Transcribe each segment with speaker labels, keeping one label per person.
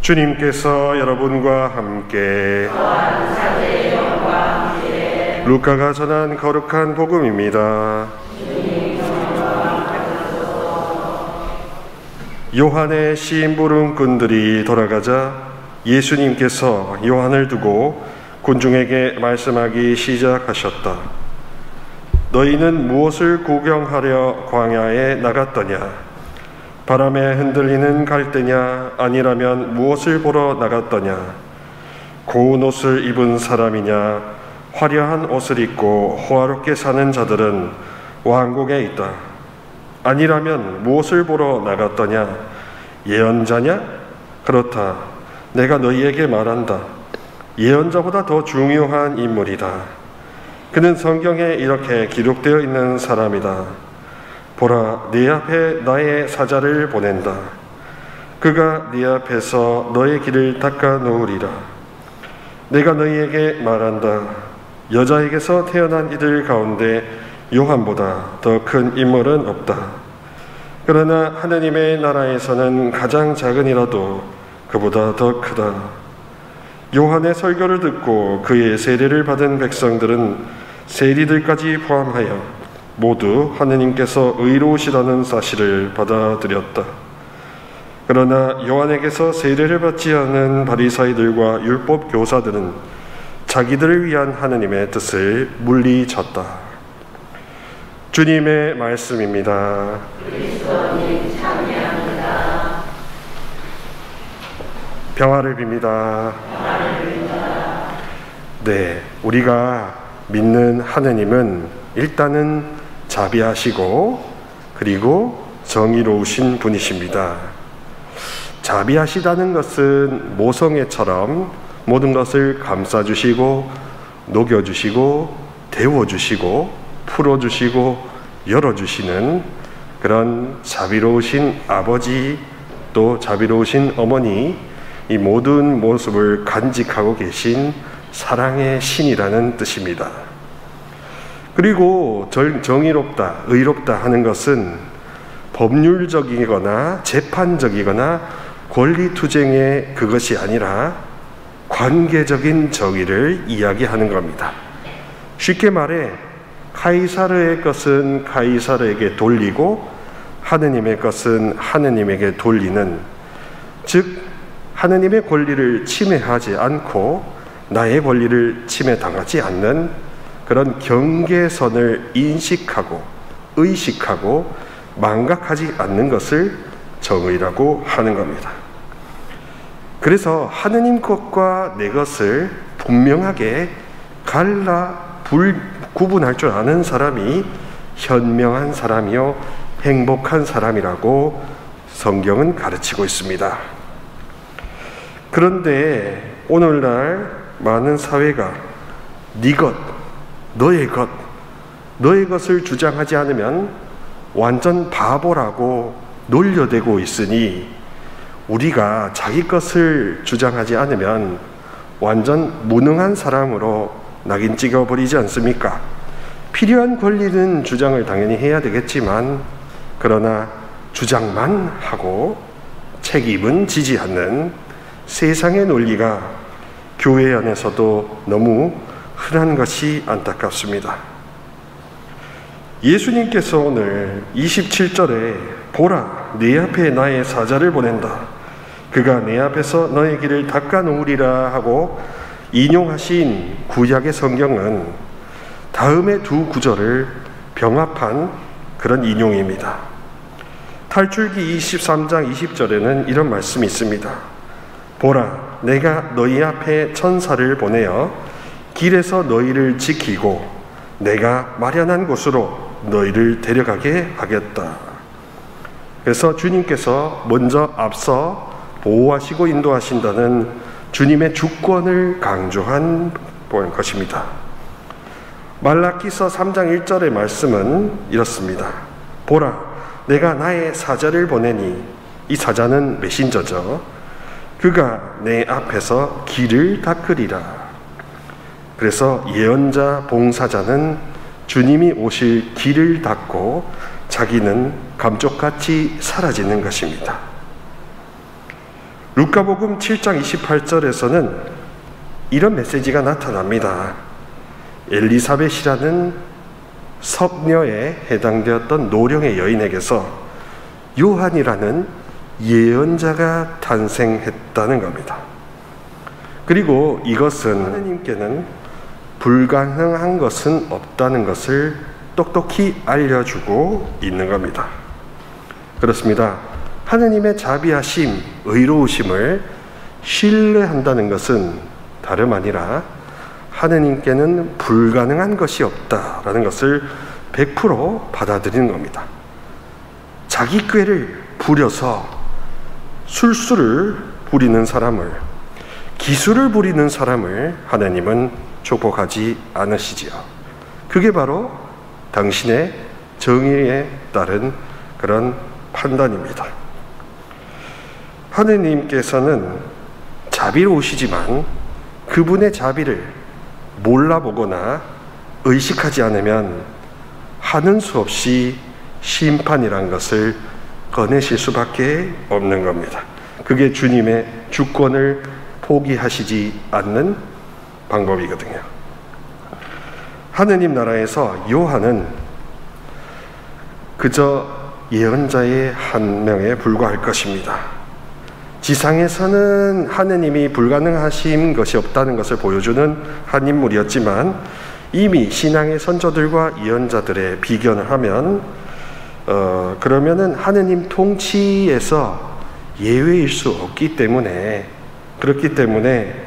Speaker 1: 주님께서 여러분과 함께 루카가 전한 거룩한 복음입니다. 요한의 심부름꾼들이 돌아가자 예수님께서 요한을 두고 군중에게 말씀하기 시작하셨다. 너희는 무엇을 구경하려 광야에 나갔더냐? 바람에 흔들리는 갈대냐? 아니라면 무엇을 보러 나갔더냐? 고운 옷을 입은 사람이냐? 화려한 옷을 입고 호화롭게 사는 자들은 왕국에 있다. 아니라면 무엇을 보러 나갔더냐? 예언자냐? 그렇다. 내가 너희에게 말한다. 예언자보다 더 중요한 인물이다. 그는 성경에 이렇게 기록되어 있는 사람이다. 보라, 네 앞에 나의 사자를 보낸다. 그가 네 앞에서 너의 길을 닦아 놓으리라. 내가 너희에게 말한다. 여자에게서 태어난 이들 가운데 요한보다 더 큰 인물은 없다. 그러나 하느님의 나라에서는 가장 작은이라도 그보다 더 크다. 요한의 설교를 듣고 그의 세례를 받은 백성들은 세리들까지 포함하여 모두 하느님께서 의로우시다는 사실을 받아들였다. 그러나 요한에게서 세례를 받지 않은 바리사이들과 율법 교사들은 자기들을 위한 하느님의 뜻을 물리쳤다. 주님의 말씀입니다. 그리스도님 찬양합니다. 평화를 빕니다. 네, 우리가 믿는 하느님은 일단은 자비하시고 그리고 정의로우신 분이십니다. 자비하시다는 것은 모성애처럼 모든 것을 감싸주시고 녹여주시고 데워주시고 풀어주시고 열어주시는 그런 자비로우신 아버지 또 자비로우신 어머니, 이 모든 모습을 간직하고 계신 사랑의 신이라는 뜻입니다. 그리고 정의롭다, 의롭다 하는 것은 법률적이거나 재판적이거나 권리투쟁의 그것이 아니라 관계적인 정의를 이야기하는 겁니다. 쉽게 말해 카이사르의 것은 카이사르에게 돌리고 하느님의 것은 하느님에게 돌리는, 즉 하느님의 권리를 침해하지 않고 나의 권리를 침해당하지 않는 그런 경계선을 인식하고 의식하고 망각하지 않는 것을 정의라고 하는 겁니다. 그래서 하느님 것과 내 것을 분명하게 구분할 줄 아는 사람이 현명한 사람이요 행복한 사람이라고 성경은 가르치고 있습니다. 그런데 오늘날 많은 사회가 네 것, 너의 것을 주장하지 않으면 완전 바보라고 놀려대고 있으니 우리가 자기 것을 주장하지 않으면 완전 무능한 사람으로 낙인 찍어버리지 않습니까? 필요한 권리는 주장을 당연히 해야 되겠지만 그러나 주장만 하고 책임은 지지 않는 세상의 논리가 교회 안에서도 너무 흔한 것이 안타깝습니다. 예수님께서 오늘 27절에 보라, 네 앞에 나의 사자를 보낸다. 그가 내 앞에서 너의 길을 닦아 놓으리라 하고 인용하신 구약의 성경은 다음의 두 구절을 병합한 그런 인용입니다. 탈출기 23장 20절에는 이런 말씀이 있습니다. 보라, 내가 너희 앞에 천사를 보내어 길에서 너희를 지키고 내가 마련한 곳으로 너희를 데려가게 하겠다. 그래서 주님께서 먼저 앞서 보호하시고 인도하신다는 주님의 주권을 강조한 것입니다. 말라기서 3장 1절의 말씀은 이렇습니다. 보라, 내가 나의 사자를 보내니, 이 사자는 메신저죠. 그가 내 앞에서 길을 닦으리라. 그래서 예언자, 봉사자는 주님이 오실 길을 닦고 자기는 감쪽같이 사라지는 것입니다. 루카복음 7장 28절에서는 이런 메시지가 나타납니다. 엘리사벳이라는 섭녀에 해당되었던 노령의 여인에게서 요한이라는 예언자가 탄생했다는 겁니다. 그리고 이것은 하느님께는 불가능한 것은 없다는 것을 똑똑히 알려주고 있는 겁니다. 그렇습니다. 하느님의 자비하심, 의로우심을 신뢰한다는 것은 다름 아니라 하느님께는 불가능한 것이 없다라는 것을 100% 받아들이는 겁니다. 자기 꾀를 부려서 술수를 부리는 사람을, 기술을 부리는 사람을 하나님은 축복하지 않으시지요. 그게 바로 당신의 정의에 따른 그런 판단입니다. 하느님께서는 자비로우시지만 그분의 자비를 몰라보거나 의식하지 않으면 하는 수 없이 심판이란 것을 꺼내실 수밖에 없는 겁니다. 그게 주님의 주권을 포기하시지 않는 방법이거든요. 하느님 나라에서 요한은 그저 예언자의 한 명에 불과할 것입니다. 지상에서는 하느님이 불가능하신 것이 없다는 것을 보여주는 한 인물이었지만 이미 신앙의 선조들과 예언자들의 비견을 하면 그러면은 하느님 통치에서 예외일 수 없기 때문에, 그렇기 때문에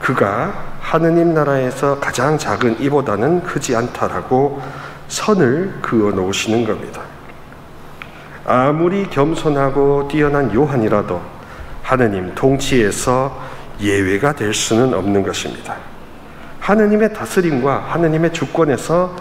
Speaker 1: 그가 하느님 나라에서 가장 작은 이보다는 크지 않다라고 선을 그어 놓으시는 겁니다. 아무리 겸손하고 뛰어난 요한이라도 하느님 통치에서 예외가 될 수는 없는 것입니다. 하느님의 다스림과 하느님의 주권에서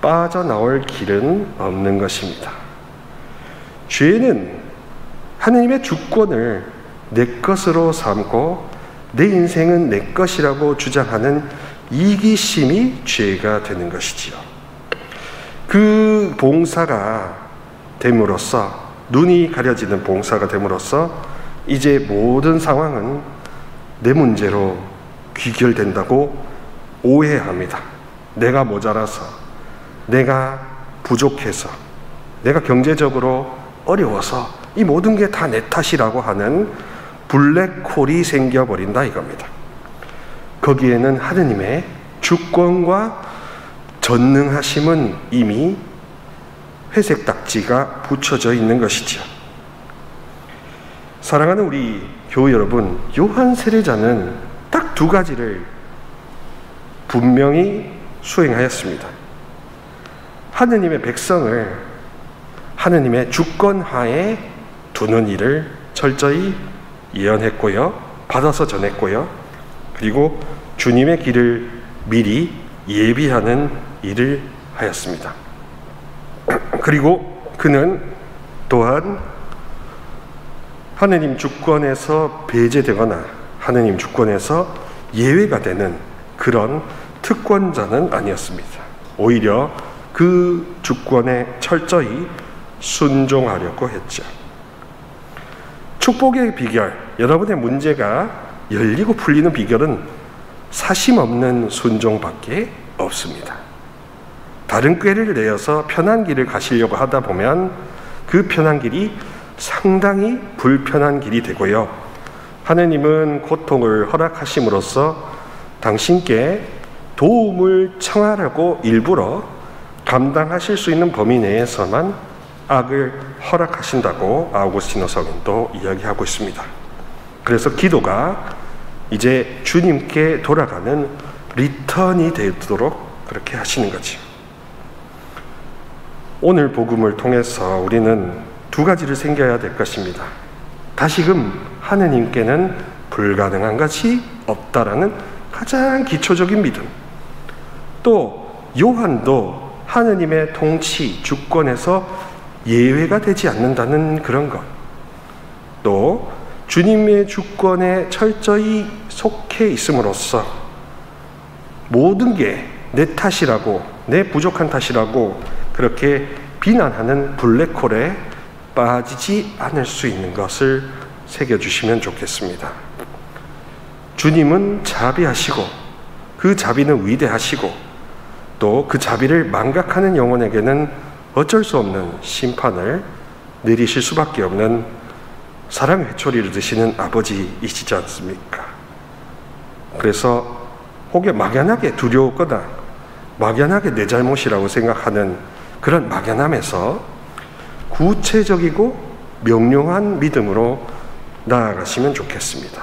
Speaker 1: 빠져나올 길은 없는 것입니다. 죄는 하느님의 주권을 내 것으로 삼고 내 인생은 내 것이라고 주장하는 이기심이 죄가 되는 것이지요. 그 봉사가 됨으로써, 눈이 가려지는 봉사가 됨으로써 이제 모든 상황은 내 문제로 귀결된다고 오해합니다. 내가 모자라서, 내가 부족해서, 내가 경제적으로 어려워서 이 모든 게 다 내 탓이라고 하는 블랙홀이 생겨버린다 이겁니다. 거기에는 하느님의 주권과 전능하심은 이미 회색 딱지가 붙여져 있는 것이죠. 사랑하는 우리 교우 여러분, 요한 세례자는 딱 두 가지를 분명히 수행하였습니다. 하느님의 백성을 하느님의 주권 하에 두는 일을 철저히 예언했고요, 받아서 전했고요, 그리고 주님의 길을 미리 예비하는 일을 하였습니다. 그리고 그는 또한 하느님 주권에서 배제되거나 하느님 주권에서 예외가 되는 그런 특권자는 아니었습니다. 오히려 그 주권에 철저히 순종하려고 했죠. 축복의 비결, 여러분의 문제가 열리고 풀리는 비결은 사심 없는 순종밖에 없습니다. 다른 꾀를 내어서 편한 길을 가시려고 하다 보면 그 편한 길이 상당히 불편한 길이 되고요, 하느님은 고통을 허락하심으로써 당신께 도움을 청하라고 일부러 감당하실 수 있는 범위 내에서만 악을 허락하신다고 아우구스티노 성인도 이야기하고 있습니다. 그래서 기도가 이제 주님께 돌아가는 리턴이 되도록 그렇게 하시는 거지. 오늘 복음을 통해서 우리는 두 가지를 생겨야 될 것입니다. 다시금 하느님께는 불가능한 것이 없다라는 가장 기초적인 믿음, 또 요한도 하느님의 통치, 주권에서 예외가 되지 않는다는 그런 것, 또 주님의 주권에 철저히 속해 있음으로써 모든 게 내 탓이라고, 내 부족한 탓이라고 그렇게 비난하는 블랙홀에 빠지지 않을 수 있는 것을 새겨주시면 좋겠습니다. 주님은 자비하시고 그 자비는 위대하시고 또 그 자비를 망각하는 영혼에게는 어쩔 수 없는 심판을 내리실 수밖에 없는 사랑의 회초리를 드시는 아버지이시지 않습니까? 그래서 혹여 막연하게 두려웠거나 막연하게 내 잘못이라고 생각하는 그런 막연함에서 구체적이고 명료한 믿음으로 나아가시면 좋겠습니다.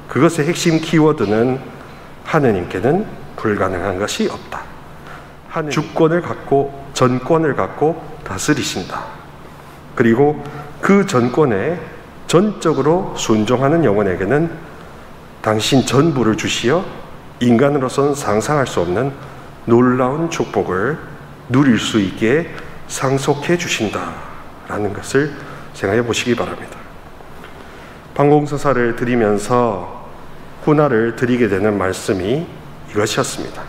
Speaker 1: 그것의 핵심 키워드는 하느님께는 불가능한 것이 없다. 주권을 갖고 전권을 갖고 다스리신다. 그리고 그 전권에 전적으로 순종하는 영혼에게는 당신 전부를 주시어 인간으로서는 상상할 수 없는 놀라운 축복을 누릴 수 있게 상속해 주신다라는 것을 생각해 보시기 바랍니다. 방공서사를 드리면서 후나를 드리게 되는 말씀이 이것이었습니다.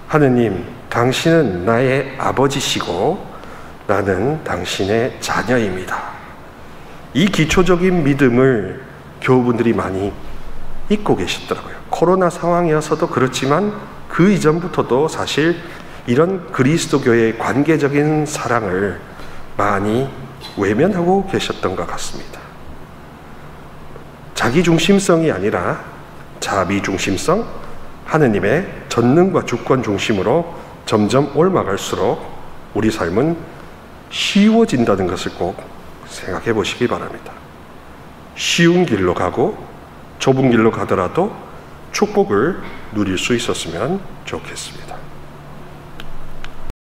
Speaker 1: 하느님, 당신은 나의 아버지시고 나는 당신의 자녀입니다. 이 기초적인 믿음을 교우분들이 많이 잊고 계시더라고요. 코로나 상황이어서도 그렇지만 그 이전부터도 사실 이런 그리스도교의 관계적인 사랑을 많이 외면하고 계셨던 것 같습니다. 자기중심성이 아니라 자비중심성, 하느님의 전능과 주권 중심으로 점점 옮아갈수록 우리 삶은 쉬워진다는 것을 꼭 생각해 보시기 바랍니다. 쉬운 길로 가고 좁은 길로 가더라도 축복을 누릴 수 있었으면 좋겠습니다.